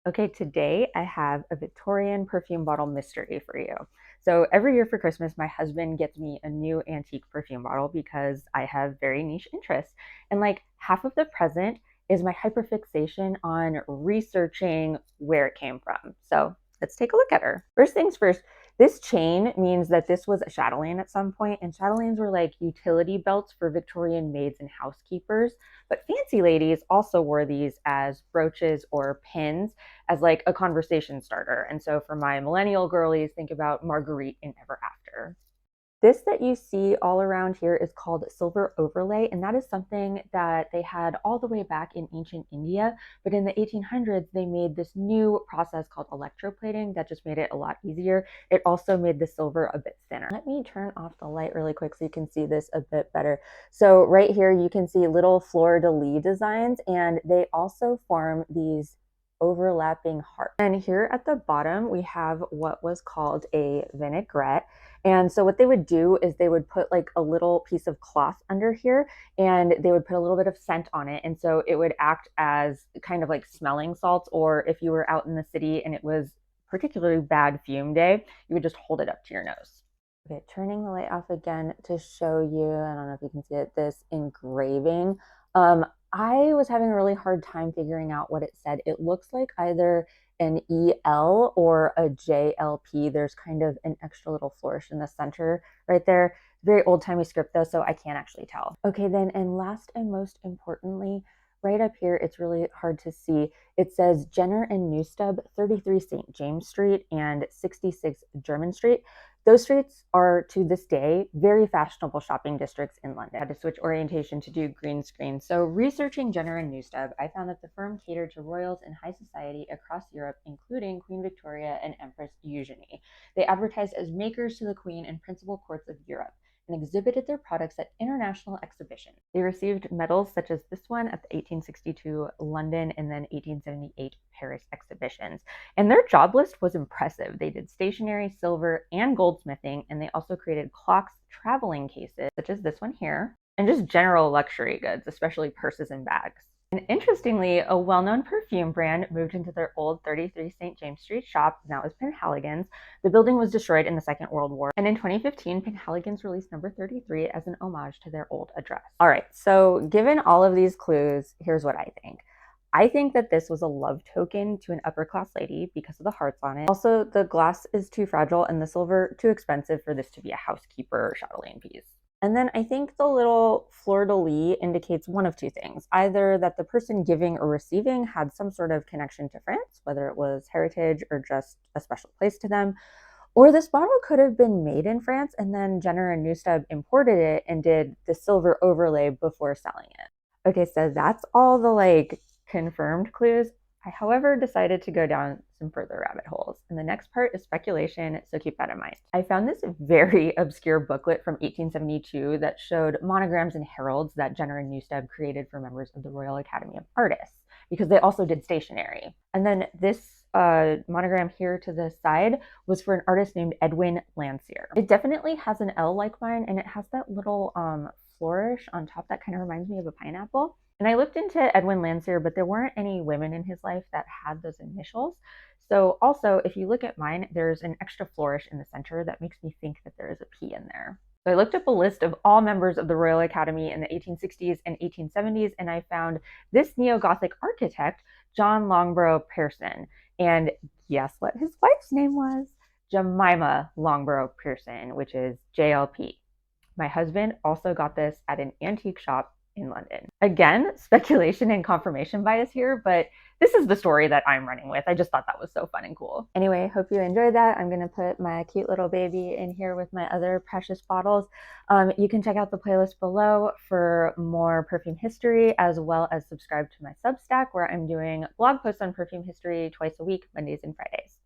Okay, today I have a Victorian perfume bottle mystery for you. So every year for Christmas, my husband gets me a new antique perfume bottle because I have very niche interests. And like half of the present is my hyperfixation on researching where it came from. So let's take a look at her. First things first, this chain means that this was a chatelaine at some point, and chatelaines were like utility belts for Victorian maids and housekeepers. But fancy ladies also wore these as brooches or pins as like a conversation starter. And so for my millennial girlies, think about Marguerite in Ever After. This that you see all around here is called silver overlay, and that is something that they had all the way back in ancient India. But in the 1800s, they made this new process called electroplating that just made it a lot easier. It also made the silver a bit thinner. Let me turn off the light really quick so you can see this a bit better. So right here, you can see little fleur-de-lis designs, and they also form these overlapping hearts. And here at the bottom, we have what was called a vinaigrette. And so what they would do is they would put like a little piece of cloth under here and they would put a little bit of scent on it. And so it would act as kind of like smelling salts, or if you were out in the city and it was particularly bad fume day, you would just hold it up to your nose. Okay, turning the light off again to show you, I don't know if you can see it, this engraving. I was having a really hard time figuring out what it said. It looks like either an EL or a JLP. There's kind of an extra little flourish in the center right there. Very old-timey script though, so I can't actually tell. Okay, then, and last and most importantly, right up here, it's really hard to see. It says Jenner and Newstub, 33 St. James Street and 66 Jermyn Street. Those streets are, to this day, very fashionable shopping districts in London. I had to switch orientation to do green screen. So researching Jenner and Newstub, I found that the firm catered to royals and high society across Europe, including Queen Victoria and Empress Eugenie. They advertised as makers to the Queen and principal courts of Europe and exhibited their products at international exhibitions. They received medals such as this one at the 1862 London and then 1878 Paris exhibitions. And their job list was impressive. They did stationery, silver, and goldsmithing, and they also created clocks, traveling cases, such as this one here, and just general luxury goods, especially purses and bags. And interestingly, a well-known perfume brand moved into their old 33 St. James Street shop, now is Penhaligon's. The building was destroyed in the Second World War, and in 2015, Penhaligon's released number 33 as an homage to their old address. All right, so given all of these clues, here's what I think. I think that this was a love token to an upper class lady because of the hearts on it. Also, the glass is too fragile and the silver too expensive for this to be a housekeeper chatelaine piece. And then I think the little fleur-de-lis indicates one of two things. Either that the person giving or receiving had some sort of connection to France, whether it was heritage or just a special place to them, or this bottle could have been made in France and then Jenner and Newstub imported it and did the silver overlay before selling it. Okay, so that's all the like confirmed clues. I, however, decided to go down some further rabbit holes, and the next part is speculation, so keep that in mind. I found this very obscure booklet from 1872 that showed monograms and heralds that Jenner and Newstub created for members of the Royal Academy of Artists, because they also did stationery. And then this monogram here to the side was for an artist named Edwin Landseer. It definitely has an L like mine, and it has that little flourish on top that kind of reminds me of a pineapple. And I looked into Edwin Landseer, but there weren't any women in his life that had those initials. So also, if you look at mine, there's an extra flourish in the center that makes me think that there is a P in there. So I looked up a list of all members of the Royal Academy in the 1860s and 1870s, and I found this neo-Gothic architect, John Longborough Pearson. And guess what his wife's name was? Jemima Longborough Pearson, which is JLP. My husband also got this at an antique shop in London. Again, speculation and confirmation bias here, but this is the story that I'm running with. I just thought that was so fun and cool. Anyway, hope you enjoyed that. I'm going to put my cute little baby in here with my other precious bottles. You can check out the playlist below for more perfume history, as well as subscribe to my Substack, where I'm doing blog posts on perfume history twice a week, Mondays and Fridays.